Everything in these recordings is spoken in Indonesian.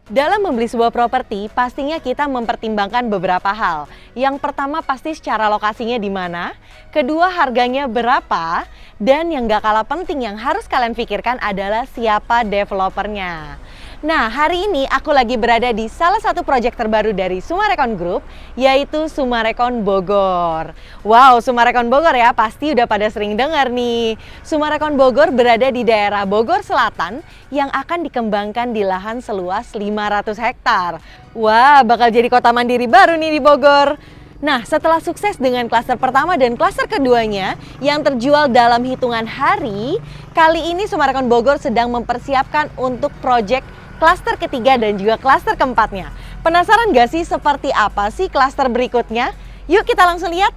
Dalam membeli sebuah properti, pastinya kita mempertimbangkan beberapa hal. Yang pertama pasti secara lokasinya di mana, kedua harganya berapa, dan yang gak kalah penting yang harus kalian pikirkan adalah siapa developernya. Nah, hari ini aku lagi berada di salah satu proyek terbaru dari Sumarekon Group, yaitu Sumarekon Bogor. Wow, Sumarekon Bogor ya, pasti udah pada sering dengar nih. Sumarekon Bogor berada di daerah Bogor Selatan yang akan dikembangkan di lahan seluas 500 hektar. Wah, bakal jadi kota mandiri baru nih di Bogor. Nah, setelah sukses dengan klaster pertama dan klaster keduanya yang terjual dalam hitungan hari, kali ini Sumarekon Bogor sedang mempersiapkan untuk proyek klaster ketiga dan juga klaster keempatnya. Penasaran gak sih seperti apa sih klaster berikutnya? Yuk kita langsung lihat.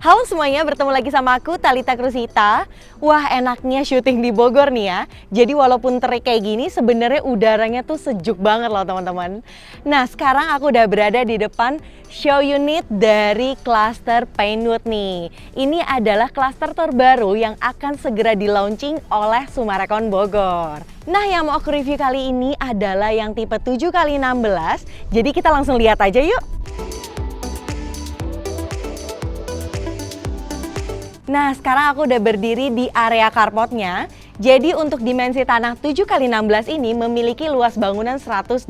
Halo semuanya, bertemu lagi sama aku Talitha Krusita. Wah, enaknya syuting di Bogor nih ya. Jadi walaupun terik kayak gini, sebenarnya udaranya tuh sejuk banget loh teman-teman. Nah, sekarang aku udah berada di depan show unit dari klaster Pinewood nih. Ini adalah klaster terbaru yang akan segera di-launching oleh Sumarekon Bogor. Nah, yang mau aku review kali ini adalah yang tipe 7x16. Jadi kita langsung lihat aja yuk. Nah, sekarang aku udah berdiri di area carportnya. Jadi untuk dimensi tanah 7x16 ini memiliki luas bangunan 128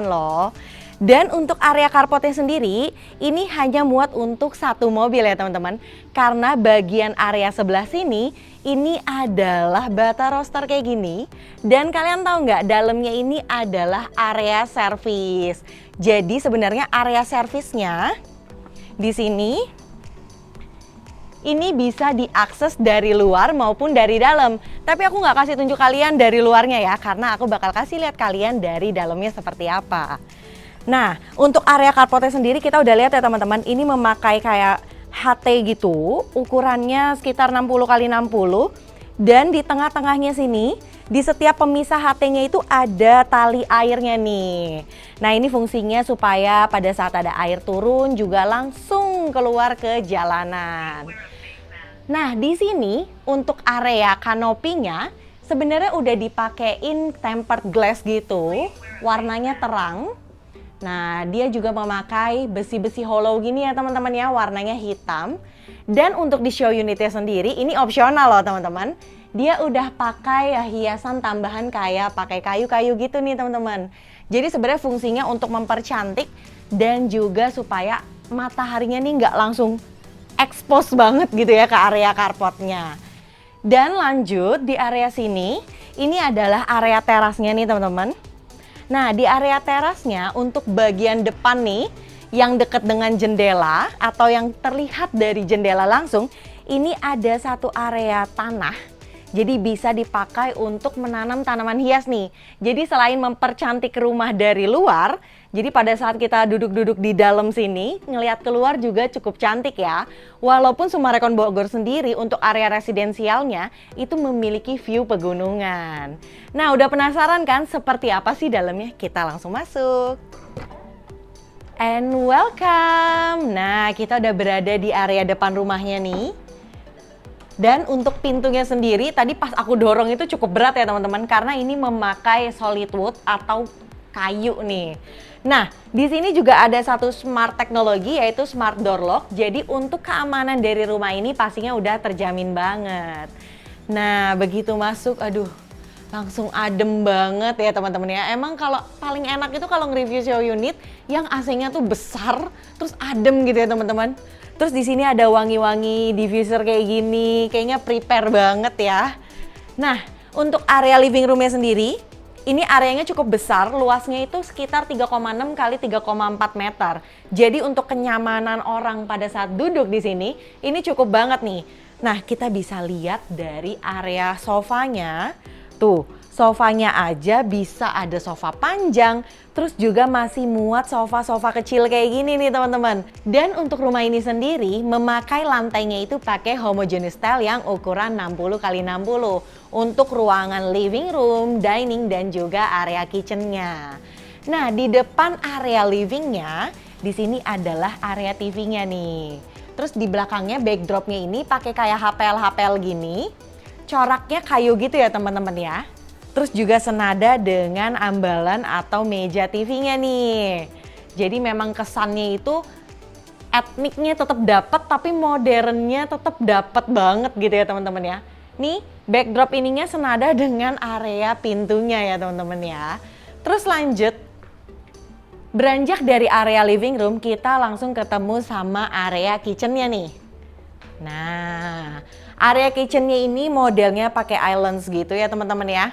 loh. Dan untuk area carportnya sendiri, ini hanya muat untuk satu mobil ya teman-teman. Karena bagian area sebelah sini, ini adalah bata roster kayak gini. Dan kalian tahu nggak, dalamnya ini adalah area servis. Jadi sebenarnya area servisnya di sini ini bisa diakses dari luar maupun dari dalam. Tapi aku nggak kasih tunjuk kalian dari luarnya ya, karena aku bakal kasih lihat kalian dari dalamnya seperti apa. Nah, untuk area carportnya sendiri kita udah lihat ya teman-teman, ini memakai kayak HT gitu, ukurannya sekitar 60x60. Dan di tengah-tengahnya sini, di setiap pemisah HT-nya itu ada tali airnya nih. Nah, ini fungsinya supaya pada saat ada air turun juga langsung keluar ke jalanan. Nah, di sini untuk area kanopinya sebenarnya udah dipakein tempered glass gitu, warnanya terang. Nah, dia juga memakai besi-besi hollow gini ya teman-teman ya, warnanya hitam. Dan untuk di show unitnya sendiri, ini opsional loh teman-teman. Dia udah pakai hiasan tambahan kayak pakai kayu-kayu gitu nih teman-teman. Jadi sebenarnya fungsinya untuk mempercantik dan juga supaya mataharinya nih nggak langsung expose banget gitu ya ke area carportnya. Dan lanjut di area sini, ini adalah area terasnya nih teman-teman. Nah, di area terasnya untuk bagian depan nih, yang dekat dengan jendela atau yang terlihat dari jendela langsung, ini ada satu area tanah. Jadi bisa dipakai untuk menanam tanaman hias nih. Jadi selain mempercantik rumah dari luar, jadi pada saat kita duduk-duduk di dalam sini, ngelihat keluar juga cukup cantik ya. Walaupun Sumarekon Bogor sendiri untuk area residensialnya itu memiliki view pegunungan. Nah, udah penasaran kan seperti apa sih dalamnya? Kita langsung masuk. And welcome! Nah, kita udah berada di area depan rumahnya nih. Dan untuk pintunya sendiri, tadi pas aku dorong itu cukup berat ya teman-teman, karena ini memakai solid wood atau kayu nih. Nah, di sini juga ada satu smart teknologi yaitu smart door lock. Jadi untuk keamanan dari rumah ini pastinya udah terjamin banget. Nah, begitu masuk, aduh, langsung adem banget ya teman-teman ya. Emang kalau paling enak itu kalau nge-review show unit yang AC-nya tuh besar, terus adem gitu ya teman-teman. Terus di sini ada wangi-wangi diffuser kayak gini, kayaknya prepare banget ya. Nah, untuk area living roomnya sendiri, ini areanya cukup besar, luasnya itu sekitar 3,6 kali 3,4 meter. Jadi untuk kenyamanan orang pada saat duduk di sini, ini cukup banget nih. Nah, kita bisa lihat dari area sofanya, tuh Sofanya aja bisa ada sofa panjang, terus juga masih muat sofa-sofa kecil kayak gini nih teman-teman. Dan untuk rumah ini sendiri memakai lantainya itu pakai homogeneous style yang ukuran 60 x 60 untuk ruangan living room, dining, dan juga area kitchennya. Nah, di depan area livingnya, di sini adalah area TV-nya nih. Terus di belakangnya backdropnya ini pakai kayak HPL-HPL gini. Coraknya kayu gitu ya teman-teman ya. Terus juga senada dengan ambalan atau meja TV-nya nih. Jadi memang kesannya itu etniknya tetap dapat tapi modernnya tetap dapat banget gitu ya teman-teman ya. Nih backdrop ininya senada dengan area pintunya ya teman-teman ya. Terus lanjut, beranjak dari area living room kita langsung ketemu sama area kitchennya nih. Nah, area kitchennya ini modelnya pakai islands gitu ya teman-teman ya.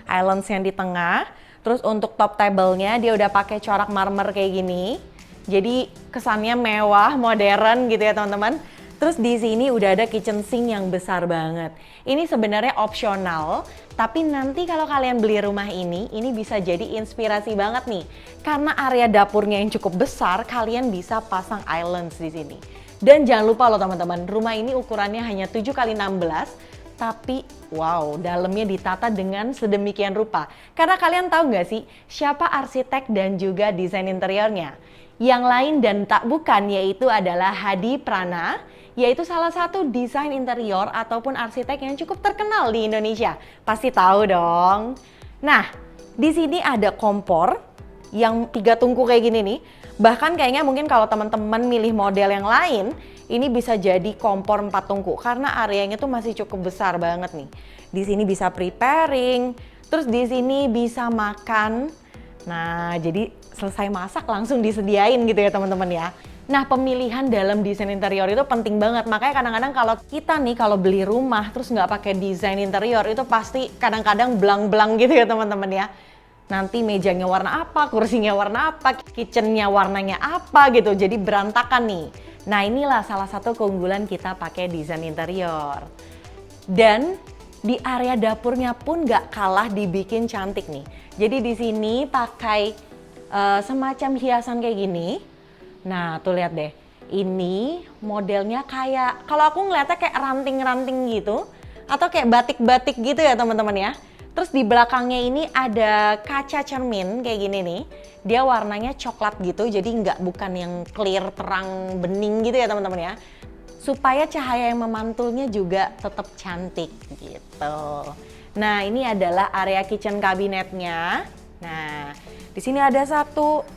Islands yang di tengah, terus untuk top table-nya dia udah pakai corak marmer kayak gini. Jadi kesannya mewah, modern gitu ya teman-teman. Terus di sini udah ada kitchen sink yang besar banget. Ini sebenarnya opsional, tapi nanti kalau kalian beli rumah ini bisa jadi inspirasi banget nih. Karena area dapurnya yang cukup besar, kalian bisa pasang islands di sini. Dan jangan lupa loh teman-teman, rumah ini ukurannya hanya 7 x 16. Tapi wow, dalamnya ditata dengan sedemikian rupa. Karena kalian tahu nggak sih siapa arsitek dan juga desain interiornya? Yang lain dan tak bukan yaitu adalah Hadi Prana, yaitu salah satu desain interior ataupun arsitek yang cukup terkenal di Indonesia. Pasti tahu dong. Nah, di sini ada kompor yang 3 tungku kayak gini nih. Bahkan kayaknya mungkin kalau teman-teman milih model yang lain, ini bisa jadi kompor 4 tungku karena areanya tuh masih cukup besar banget nih. Di sini bisa preparing, terus di sini bisa makan. Nah, jadi selesai masak langsung disediain gitu ya teman-teman ya. Nah, pemilihan dalam desain interior itu penting banget. Makanya kadang-kadang kalau kita nih kalau beli rumah terus nggak pakai desain interior itu pasti kadang-kadang belang-belang gitu ya teman-teman ya. Nanti mejanya warna apa, kursinya warna apa, kitchennya warnanya apa gitu. Jadi berantakan nih. Nah, inilah salah satu keunggulan kita pakai desain interior. Dan di area dapurnya pun nggak kalah dibikin cantik nih. Jadi di sini pakai semacam hiasan kayak gini. Nah, tuh lihat deh. Ini modelnya kayak, kalau aku ngeliatnya kayak ranting-ranting gitu. Atau kayak batik-batik gitu ya teman-teman ya. Terus di belakangnya ini ada kaca cermin kayak gini nih. Dia warnanya coklat gitu, jadi bukan yang clear terang bening gitu ya teman-teman ya. Supaya cahaya yang memantulnya juga tetap cantik gitu. Nah, ini adalah area kitchen kabinetnya. Nah, di sini ada satu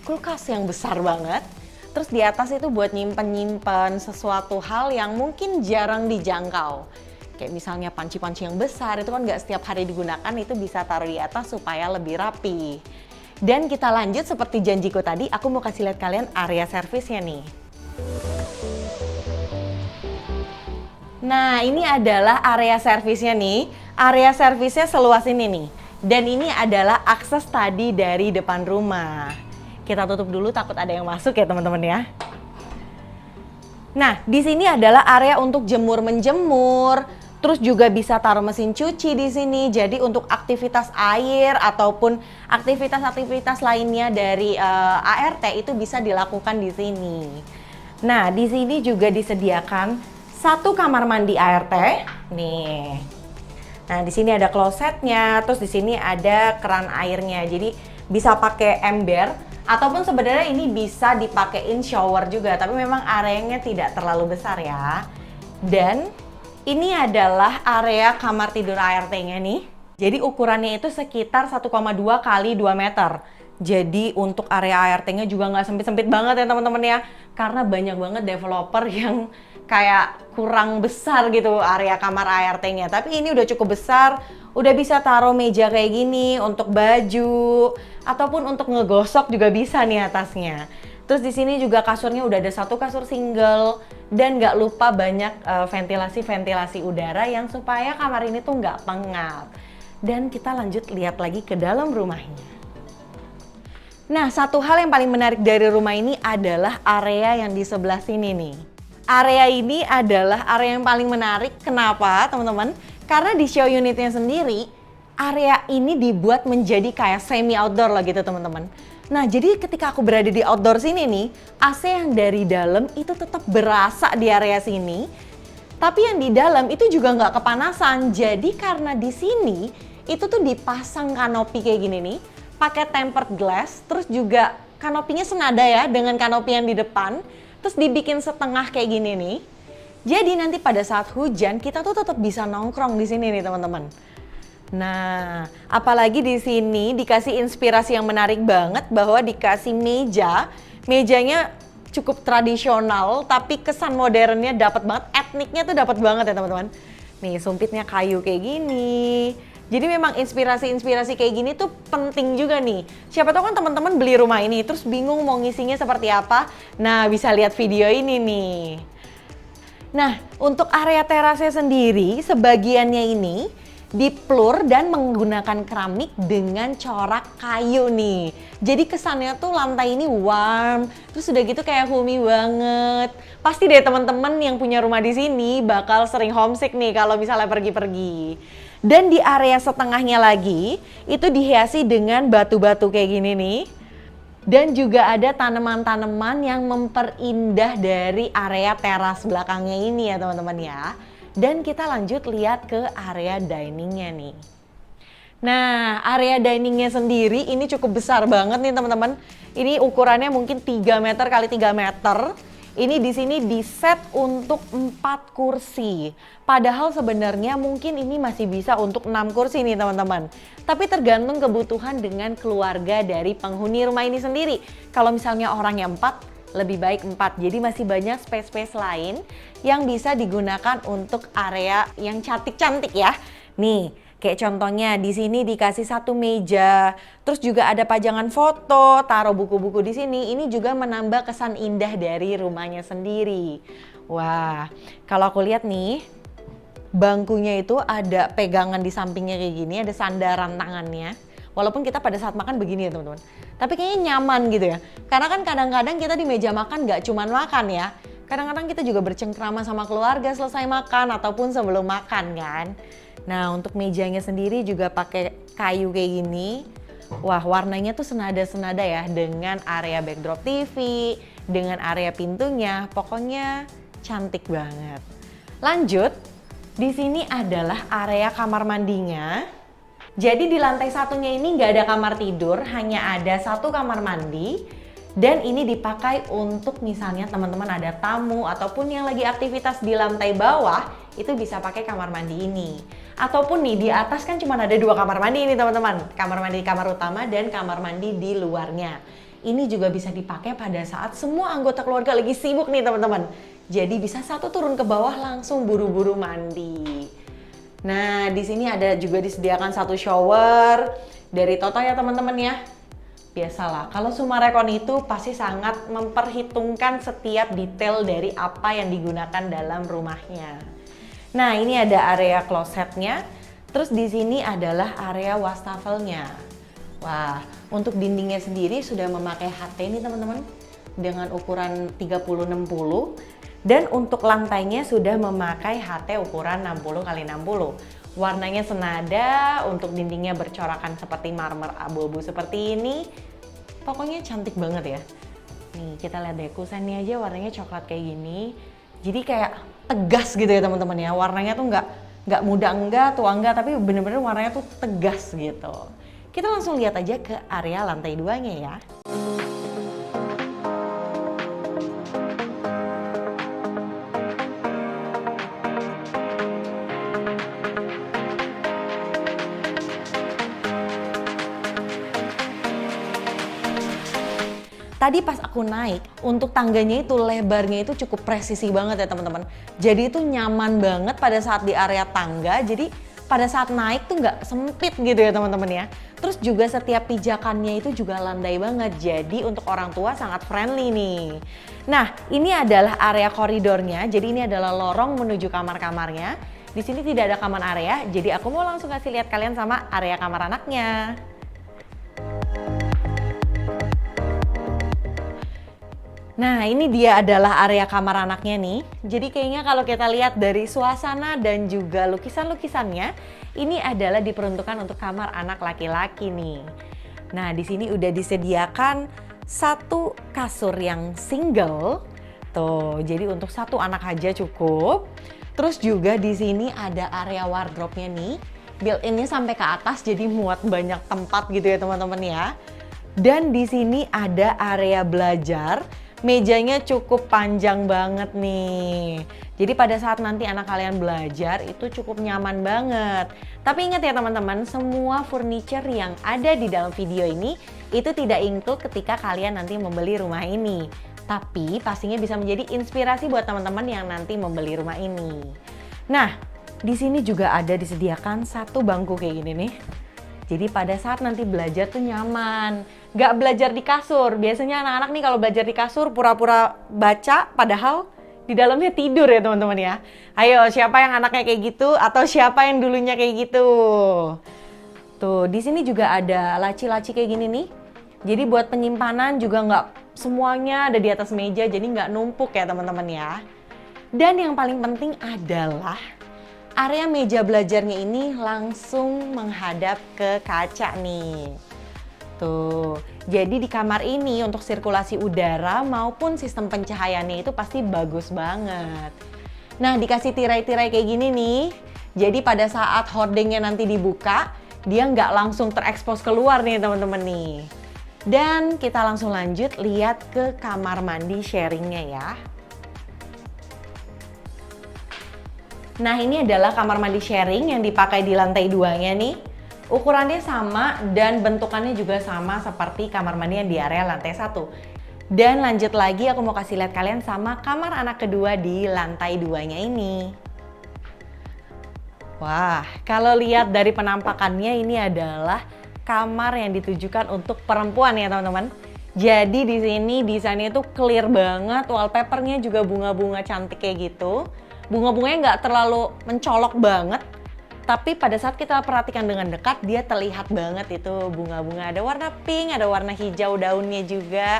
kulkas yang besar banget. Terus di atas itu buat nyimpen-nyimpen sesuatu hal yang mungkin jarang dijangkau. Kayak misalnya panci-panci yang besar, itu kan nggak setiap hari digunakan, itu bisa taruh di atas supaya lebih rapi. Dan kita lanjut seperti janjiku tadi, aku mau kasih lihat kalian area servisnya nih. Nah, ini adalah area servisnya nih. Area servisnya seluas ini nih. Dan ini adalah akses tadi dari depan rumah. Kita tutup dulu takut ada yang masuk ya teman-teman ya. Nah, di sini adalah area untuk jemur-menjemur, terus juga bisa taruh mesin cuci di sini. Jadi untuk aktivitas air ataupun aktivitas-aktivitas lainnya dari ART itu bisa dilakukan di sini. Nah, di sini juga disediakan satu kamar mandi ART. Nih. Nah, di sini ada klosetnya, terus di sini ada keran airnya. Jadi bisa pakai ember. Ataupun sebenarnya ini bisa dipakein shower juga, tapi memang areanya tidak terlalu besar ya. Dan ini adalah area kamar tidur ART-nya nih. Jadi ukurannya itu sekitar 1,2 kali 2 meter. Jadi untuk area ART-nya juga nggak sempit-sempit banget ya teman-teman ya. Karena banyak banget developer yang kayak kurang besar gitu area kamar ART-nya. Tapi ini udah cukup besar. Udah bisa taruh meja kayak gini untuk baju ataupun untuk ngegosok juga bisa nih atasnya. Terus di sini juga kasurnya udah ada satu kasur single dan nggak lupa banyak ventilasi-ventilasi udara yang supaya kamar ini tuh nggak pengap. Dan kita lanjut lihat lagi ke dalam rumahnya. Nah, satu hal yang paling menarik dari rumah ini adalah area yang di sebelah sini nih. Area ini adalah area yang paling menarik. Kenapa, teman-teman? Karena di show unitnya sendiri, area ini dibuat menjadi kayak semi outdoor lah gitu teman-teman. Nah, jadi ketika aku berada di outdoor sini nih, AC yang dari dalam itu tetap berasa di area sini. Tapi yang di dalam itu juga nggak kepanasan. Jadi karena di sini itu tuh dipasang kanopi kayak gini nih, pakai tempered glass, terus juga kanopinya senada ya dengan kanopi yang di depan, terus dibikin setengah kayak gini nih. Jadi nanti pada saat hujan kita tuh tetap bisa nongkrong di sini nih teman-teman. Nah, apalagi di sini dikasih inspirasi yang menarik banget bahwa dikasih meja, mejanya cukup tradisional tapi kesan modernnya dapat banget, etniknya tuh dapat banget ya teman-teman. Nih, sumpitnya kayu kayak gini. Jadi memang inspirasi-inspirasi kayak gini tuh penting juga nih. Siapa tahu kan teman-teman beli rumah ini terus bingung mau ngisinya seperti apa. Nah, bisa lihat video ini nih. Nah, untuk area terasnya sendiri, sebagiannya ini diplur dan menggunakan keramik dengan corak kayu nih. Jadi kesannya tuh lantai ini warm, terus udah gitu kayak homey banget. Pasti deh teman-teman yang punya rumah di sini bakal sering homesick nih kalau misalnya pergi-pergi. Dan di area setengahnya lagi, itu dihiasi dengan batu-batu kayak gini nih. Dan juga ada tanaman-tanaman yang memperindah dari area teras belakangnya ini ya teman-teman ya. Dan kita lanjut lihat ke area diningnya nih. Nah, area diningnya sendiri ini cukup besar banget nih teman-teman. Ini ukurannya mungkin 3 meter kali 3 meter. Ini di sini diset untuk 4 kursi. Padahal sebenarnya mungkin ini masih bisa untuk 6 kursi nih teman-teman. Tapi tergantung kebutuhan dengan keluarga dari penghuni rumah ini sendiri. Kalau misalnya orangnya 4, lebih baik 4. Jadi masih banyak space-space lain yang bisa digunakan untuk area yang cantik-cantik ya. Nih, kayak contohnya di sini dikasih 1 meja, terus juga ada pajangan foto, taruh buku-buku di sini. Ini juga menambah kesan indah dari rumahnya sendiri. Wah, kalau aku lihat nih, bangkunya itu ada pegangan di sampingnya kayak gini, ada sandaran tangannya. Walaupun kita pada saat makan begini ya teman-teman. Tapi kayaknya nyaman gitu ya. Karena kan kadang-kadang kita di meja makan nggak cuman makan ya. Kadang-kadang kita juga bercengkrama sama keluarga selesai makan ataupun sebelum makan kan. Nah, untuk mejanya sendiri juga pakai kayu kayak gini. Wah, warnanya tuh senada-senada ya dengan area backdrop TV, dengan area pintunya. Pokoknya cantik banget. Lanjut, di sini adalah area kamar mandinya. Jadi di lantai satunya ini nggak ada kamar tidur, hanya ada 1 kamar mandi. Dan ini dipakai untuk misalnya teman-teman ada tamu ataupun yang lagi aktivitas di lantai bawah, itu bisa pakai kamar mandi ini. Ataupun nih di atas kan cuma ada 2 kamar mandi ini teman-teman. Kamar mandi kamar utama dan kamar mandi di luarnya. Ini juga bisa dipakai pada saat semua anggota keluarga lagi sibuk nih teman-teman. Jadi bisa satu turun ke bawah langsung buru-buru mandi. Nah, di sini ada juga disediakan 1 shower dari Toto ya teman-teman ya. Biasalah, kalau Sumarekon itu pasti sangat memperhitungkan setiap detail dari apa yang digunakan dalam rumahnya. Nah, ini ada area klosetnya. Terus di sini adalah area wastafelnya. Wah, untuk dindingnya sendiri sudah memakai HT nih teman-teman dengan ukuran 30-60. Dan untuk lantainya sudah memakai HT ukuran 60x60. Warnanya senada, untuk dindingnya bercorakan seperti marmer abu-abu seperti ini. Pokoknya cantik banget ya. Nih kita lihat deh, kusennya aja warnanya coklat kayak gini. Jadi kayak tegas gitu ya teman-teman ya. Warnanya tuh nggak muda enggak, tua enggak, tapi bener-bener warnanya tuh tegas gitu. Kita langsung lihat aja ke area lantai 2-nya ya. Tadi pas aku naik, untuk tangganya itu lebarnya itu cukup presisi banget ya teman-teman. Jadi itu nyaman banget pada saat di area tangga, jadi pada saat naik tuh nggak sempit gitu ya teman-teman ya. Terus juga setiap pijakannya itu juga landai banget, jadi untuk orang tua sangat friendly nih. Nah, ini adalah area koridornya, jadi ini adalah lorong menuju kamar-kamarnya. Di sini tidak ada kamar area, jadi aku mau langsung kasih lihat kalian sama area kamar anaknya. Nah, ini dia adalah area kamar anaknya nih. Jadi kayaknya kalau kita lihat dari suasana dan juga lukisan-lukisannya, ini adalah diperuntukkan untuk kamar anak laki-laki nih. Nah, di sini udah disediakan satu kasur yang single. Tuh, jadi untuk satu anak aja cukup. Terus juga di sini ada area wardrobe-nya nih. Built-in-nya sampai ke atas jadi muat banyak tempat gitu ya teman-teman ya. Dan di sini ada area belajar. Mejanya cukup panjang banget nih. Jadi pada saat nanti anak kalian belajar itu cukup nyaman banget. Tapi ingat ya teman-teman, semua furniture yang ada di dalam video ini itu tidak include ketika kalian nanti membeli rumah ini. Tapi pastinya bisa menjadi inspirasi buat teman-teman yang nanti membeli rumah ini. Nah, di sini juga ada disediakan satu bangku kayak gini nih. Jadi pada saat nanti belajar tuh nyaman, nggak belajar di kasur. Biasanya anak-anak nih kalau belajar di kasur pura-pura baca, padahal di dalamnya tidur ya teman-teman ya. Ayo, siapa yang anaknya kayak gitu atau siapa yang dulunya kayak gitu? Tuh, di sini juga ada laci-laci kayak gini nih. Jadi buat penyimpanan juga nggak semuanya ada di atas meja, jadi nggak numpuk ya teman-teman ya. Dan yang paling penting adalah area meja belajarnya ini langsung menghadap ke kaca nih. Tuh, jadi di kamar ini untuk sirkulasi udara maupun sistem pencahayaannya itu pasti bagus banget. Nah, dikasih tirai-tirai kayak gini nih. Jadi pada saat hordingnya nanti dibuka, dia nggak langsung terekspos keluar nih teman-teman nih. Dan kita langsung lanjut lihat ke kamar mandi sharingnya ya. Nah, ini adalah kamar mandi sharing yang dipakai di lantai 2-nya nih. Ukurannya sama dan bentukannya juga sama seperti kamar mandi yang di area lantai 1. Dan lanjut lagi aku mau kasih lihat kalian sama kamar anak kedua di lantai 2-nya ini. Wah, kalau lihat dari penampakannya ini adalah kamar yang ditujukan untuk perempuan ya teman-teman. Jadi di sini desainnya itu clear banget, wallpapernya juga bunga-bunga cantik kayak gitu. Bunga-bunganya nggak terlalu mencolok banget, tapi pada saat kita perhatikan dengan dekat dia terlihat banget itu bunga-bunga. Ada warna pink, ada warna hijau daunnya juga.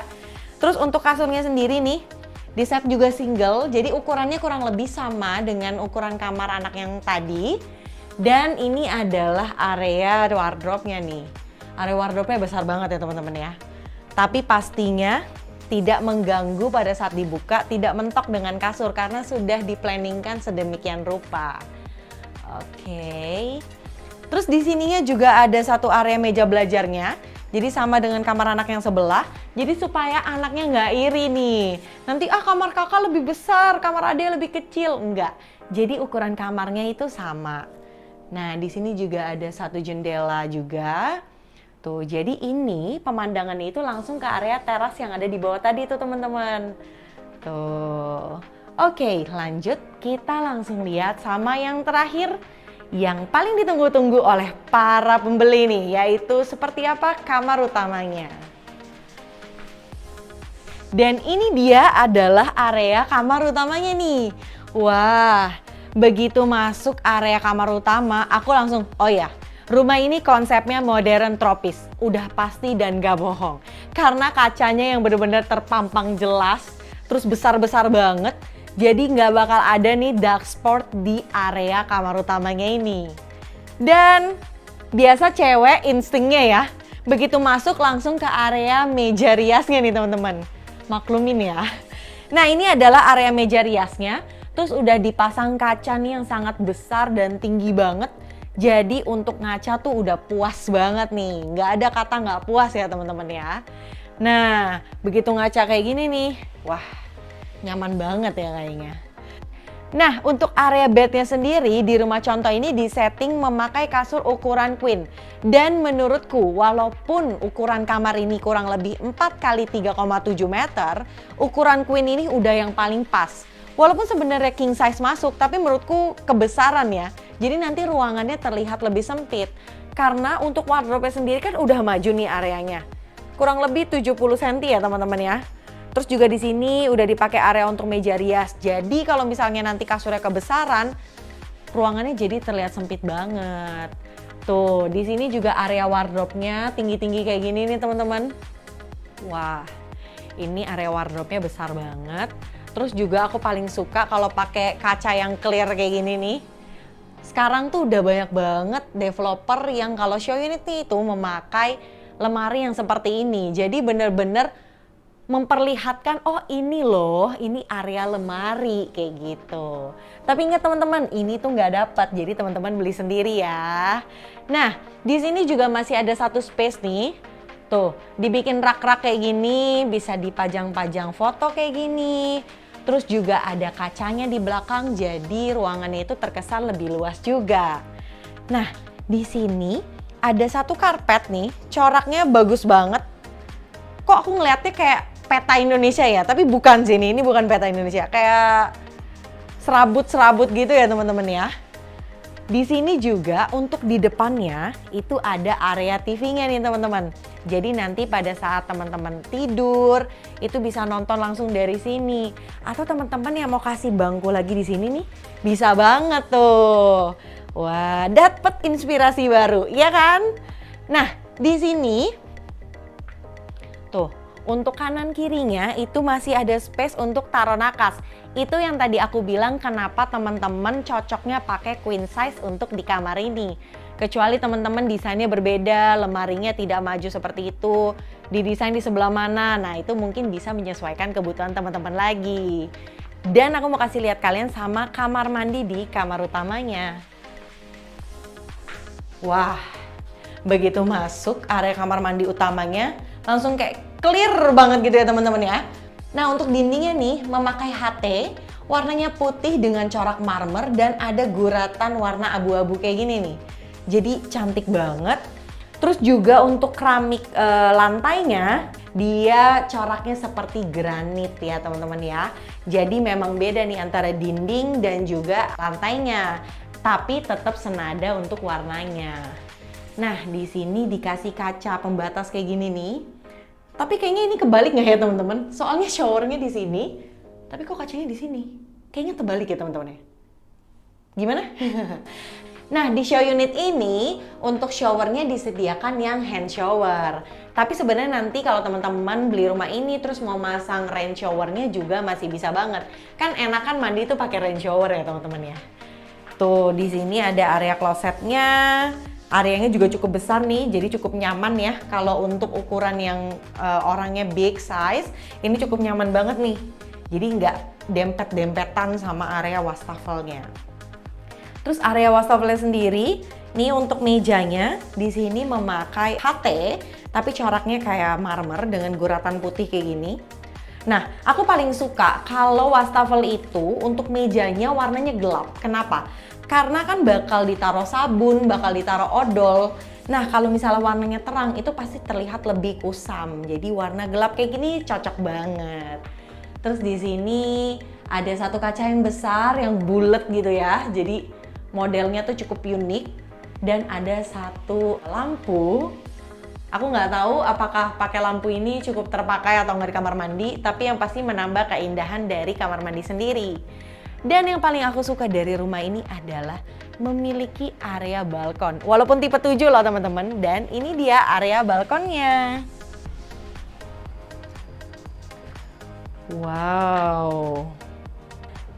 Terus untuk kasurnya sendiri nih, di set juga single, jadi ukurannya kurang lebih sama dengan ukuran kamar anak yang tadi. Dan ini adalah area wardrobe-nya nih. Area wardrobe-nya besar banget ya teman-teman ya. Tapi pastinya tidak mengganggu pada saat dibuka, tidak mentok dengan kasur karena sudah diplanningkan sedemikian rupa. Oke. Terus di sininya juga ada satu area meja belajarnya. Jadi sama dengan kamar anak yang sebelah. Jadi supaya anaknya nggak iri nih. Nanti kamar kakak lebih besar, kamar adik lebih kecil. Enggak. Jadi ukuran kamarnya itu sama. Nah, di sini juga ada satu jendela juga. Tuh, jadi ini pemandangannya itu langsung ke area teras yang ada di bawah tadi tuh teman-teman. Tuh. Oke, lanjut kita langsung lihat sama yang terakhir yang paling ditunggu-tunggu oleh para pembeli nih, yaitu seperti apa kamar utamanya. Dan ini dia adalah area kamar utamanya nih. Wah, begitu masuk area kamar utama, aku langsung, oh ya, rumah ini konsepnya modern tropis, udah pasti dan gak bohong. Karena kacanya yang benar-benar terpampang jelas, terus besar-besar banget. Jadi nggak bakal ada nih dark spot di area kamar utamanya ini. Dan biasa cewek instingnya ya, begitu masuk langsung ke area meja riasnya nih teman-teman. Maklumin ya. Nah, ini adalah area meja riasnya. Terus udah dipasang kaca nih yang sangat besar dan tinggi banget. Jadi untuk ngaca tuh udah puas banget nih. Nggak ada kata nggak puas ya teman-teman ya. Nah, begitu ngaca kayak gini nih, wah nyaman banget ya kayaknya. Nah, untuk area bednya sendiri di rumah contoh ini disetting memakai kasur ukuran queen. Dan menurutku walaupun ukuran kamar ini kurang lebih 4 x 3,7 meter, ukuran queen ini udah yang paling pas. Walaupun sebenarnya king size masuk, tapi menurutku kebesaran ya. Jadi nanti ruangannya terlihat lebih sempit. Karena untuk wardrobe sendiri kan udah maju nih areanya. Kurang lebih 70 cm ya teman-teman ya. Terus juga di sini udah dipakai area untuk meja rias. Jadi kalau misalnya nanti kasurnya kebesaran, ruangannya jadi terlihat sempit banget. Tuh, di sini juga area wardrobe-nya tinggi-tinggi kayak gini nih teman-teman. Wah, Ini area wardrobe-nya besar banget. Terus juga aku paling suka kalau pakai kaca yang clear kayak gini nih. Sekarang tuh udah banyak banget developer yang kalau show unit nih itu memakai lemari yang seperti ini. Jadi bener-bener memperlihatkan, oh ini loh, ini area lemari kayak gitu. Tapi ingat teman-teman, ini tuh nggak dapat, jadi teman-teman beli sendiri ya. Nah, di sini juga masih ada satu space nih. Tuh, dibikin rak-rak kayak gini, bisa dipajang-pajang foto kayak gini. Terus juga ada kacanya di belakang, jadi ruangannya itu terkesan lebih luas juga. Nah, di sini ada satu karpet nih, coraknya bagus banget. Kok aku ngeliatnya kayak peta Indonesia ya, tapi bukan sih ini bukan peta Indonesia, kayak serabut-serabut gitu ya teman-teman ya. Di sini juga untuk di depannya itu ada area TV-nya nih teman-teman. Jadi nanti pada saat teman-teman tidur itu bisa nonton langsung dari sini. Atau teman-teman yang mau kasih bangku lagi di sini nih, bisa banget tuh. Wah, dapet inspirasi baru, ya kan? Nah, di sini tuh, untuk kanan kirinya itu masih ada space untuk taruh nakas. Itu yang tadi aku bilang kenapa teman-teman cocoknya pakai queen size untuk di kamar ini. Kecuali teman-teman desainnya berbeda, lemarinya tidak maju seperti itu, didesain di sebelah mana. Nah, itu mungkin bisa menyesuaikan kebutuhan teman-teman lagi. Dan aku mau kasih lihat kalian sama kamar mandi di kamar utamanya. Wah, begitu masuk area kamar mandi utamanya, langsung kayak clear banget gitu ya teman-teman ya. Nah, untuk dindingnya nih memakai HT, warnanya putih dengan corak marmer dan ada guratan warna abu-abu kayak gini nih. Jadi cantik banget. Terus juga untuk keramik lantainya, dia coraknya seperti granit ya teman-teman ya. Jadi memang beda nih antara dinding dan juga lantainya. Tapi tetap senada untuk warnanya. Nah, di sini dikasih kaca pembatas kayak gini nih. Tapi kayaknya ini kebalik nggak ya teman-teman? Soalnya showernya di sini, tapi kok kacanya di sini? Kayaknya terbalik ya teman-teman ya. Gimana? Nah, di show unit ini untuk showernya disediakan yang hand shower. Tapi sebenarnya nanti kalau teman-teman beli rumah ini terus mau masang rain showernya juga masih bisa banget. Kan enakan mandi tuh pakai rain shower ya teman-teman ya. Tuh, di sini ada area klosetnya. Areanya juga cukup besar nih, jadi cukup nyaman ya. Kalau untuk ukuran yang orangnya big size, ini cukup nyaman banget nih. Jadi nggak dempet-dempetan sama area wastafelnya. Terus area wastafelnya sendiri, nih untuk mejanya di sini memakai HT, tapi coraknya kayak marmer dengan guratan putih kayak gini. Nah, aku paling suka kalau wastafel itu untuk mejanya warnanya gelap. Kenapa? Karena kan bakal ditaruh sabun, bakal ditaruh odol. Nah, kalau misalnya warnanya terang itu pasti terlihat lebih kusam. Jadi warna gelap kayak gini cocok banget. Terus di sini ada satu kaca yang besar yang bulat gitu ya. Jadi modelnya tuh cukup unik dan ada satu lampu. Aku nggak tahu apakah pakai lampu ini cukup terpakai atau nggak di kamar mandi, tapi yang pasti menambah keindahan dari kamar mandi sendiri. Dan yang paling aku suka dari rumah ini adalah memiliki area balkon. Walaupun tipe 7 loh teman-teman, dan ini dia area balkonnya. Wow.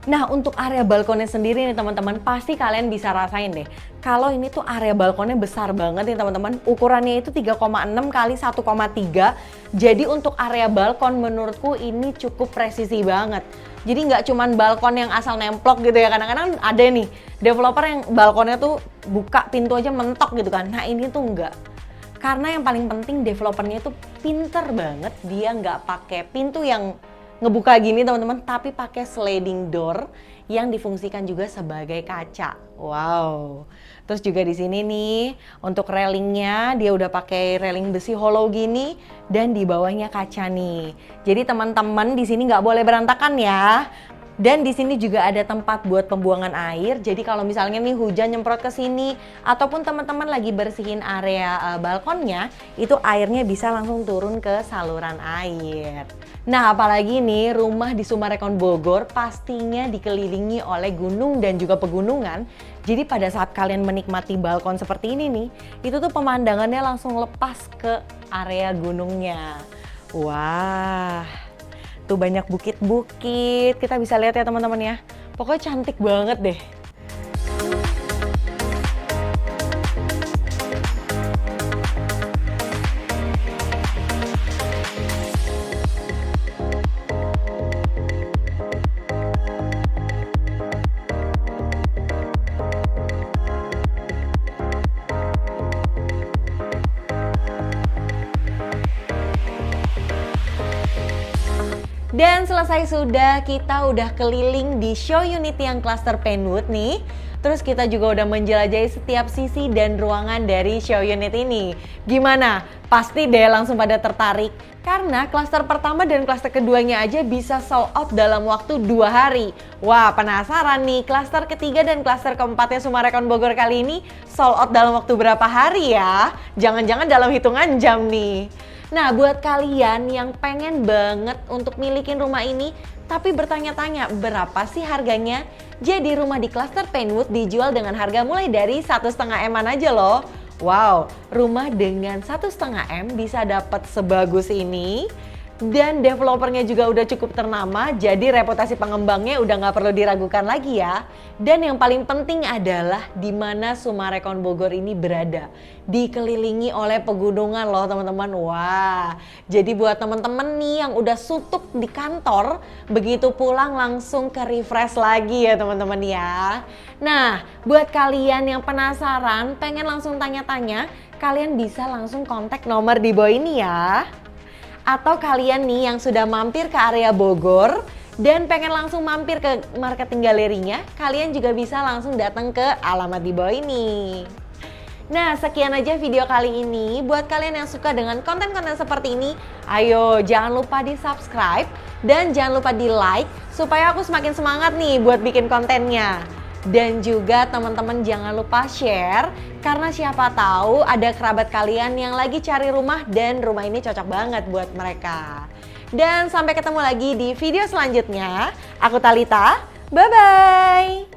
Nah, untuk area balkonnya sendiri nih teman-teman, pasti kalian bisa rasain deh. Kalau ini tuh area balkonnya besar banget nih teman-teman. Ukurannya itu 3,6 kali 1,3. Jadi untuk area balkon menurutku ini cukup presisi banget. Jadi nggak cuman balkon yang asal nemplok gitu ya. Kadang-kadang ada nih developer yang balkonnya tuh buka pintu aja mentok gitu kan. Nah, ini tuh enggak. Karena yang paling penting developernya itu pinter banget. Dia nggak pakai pintu yang ngebuka gini teman-teman, tapi pakai sliding door yang difungsikan juga sebagai kaca. Wow. Terus juga di sini nih untuk railingnya dia udah pakai railing besi hollow gini dan di bawahnya kaca nih. Jadi teman-teman di sini nggak boleh berantakan ya. Dan di sini juga ada tempat buat pembuangan air. Jadi kalau misalnya nih hujan nyemprot ke sini ataupun teman-teman lagi bersihin area balkonnya, itu airnya bisa langsung turun ke saluran air. Nah, apalagi nih rumah di Sumarekon Bogor pastinya dikelilingi oleh gunung dan juga pegunungan. Jadi pada saat kalian menikmati balkon seperti ini nih, itu tuh pemandangannya langsung lepas ke area gunungnya. Wah. Tuh banyak bukit-bukit, kita bisa lihat ya teman-teman ya. Pokoknya cantik banget deh. Dan selesai sudah, kita udah keliling di show unit yang cluster Penwood nih. Terus kita juga udah menjelajahi setiap sisi dan ruangan dari show unit ini. Gimana? Pasti deh langsung pada tertarik. Karena cluster pertama dan cluster keduanya aja bisa sold out dalam waktu 2 hari. Wah, penasaran nih, cluster ketiga dan cluster keempatnya Summarecon Bogor kali ini sold out dalam waktu berapa hari ya? Jangan-jangan dalam hitungan jam nih. Nah, buat kalian yang pengen banget untuk milikin rumah ini tapi bertanya-tanya berapa sih harganya? Jadi rumah di cluster Penwood dijual dengan harga mulai dari 1,5 M-an aja loh. Wow, rumah dengan 1,5 M bisa dapat sebagus ini. Dan developernya juga udah cukup ternama, jadi reputasi pengembangnya udah nggak perlu diragukan lagi ya. Dan yang paling penting adalah di mana Summarecon Bogor ini berada. Dikelilingi oleh pegunungan loh teman-teman. Wah, jadi buat teman-teman nih yang udah suntuk di kantor, begitu pulang langsung ke refresh lagi ya teman-teman ya. Nah, buat kalian yang penasaran, pengen langsung tanya-tanya, kalian bisa langsung kontak nomor di bawah ini ya. Atau kalian nih yang sudah mampir ke area Bogor dan pengen langsung mampir ke marketing galerinya, kalian juga bisa langsung datang ke alamat di bawah ini. Nah, sekian aja video kali ini. Buat kalian yang suka dengan konten-konten seperti ini, ayo jangan lupa di subscribe dan jangan lupa di like supaya aku semakin semangat nih buat bikin kontennya. Dan juga teman-teman jangan lupa share karena siapa tahu ada kerabat kalian yang lagi cari rumah dan rumah ini cocok banget buat mereka. Dan sampai ketemu lagi di video selanjutnya. Aku Talita, bye-bye!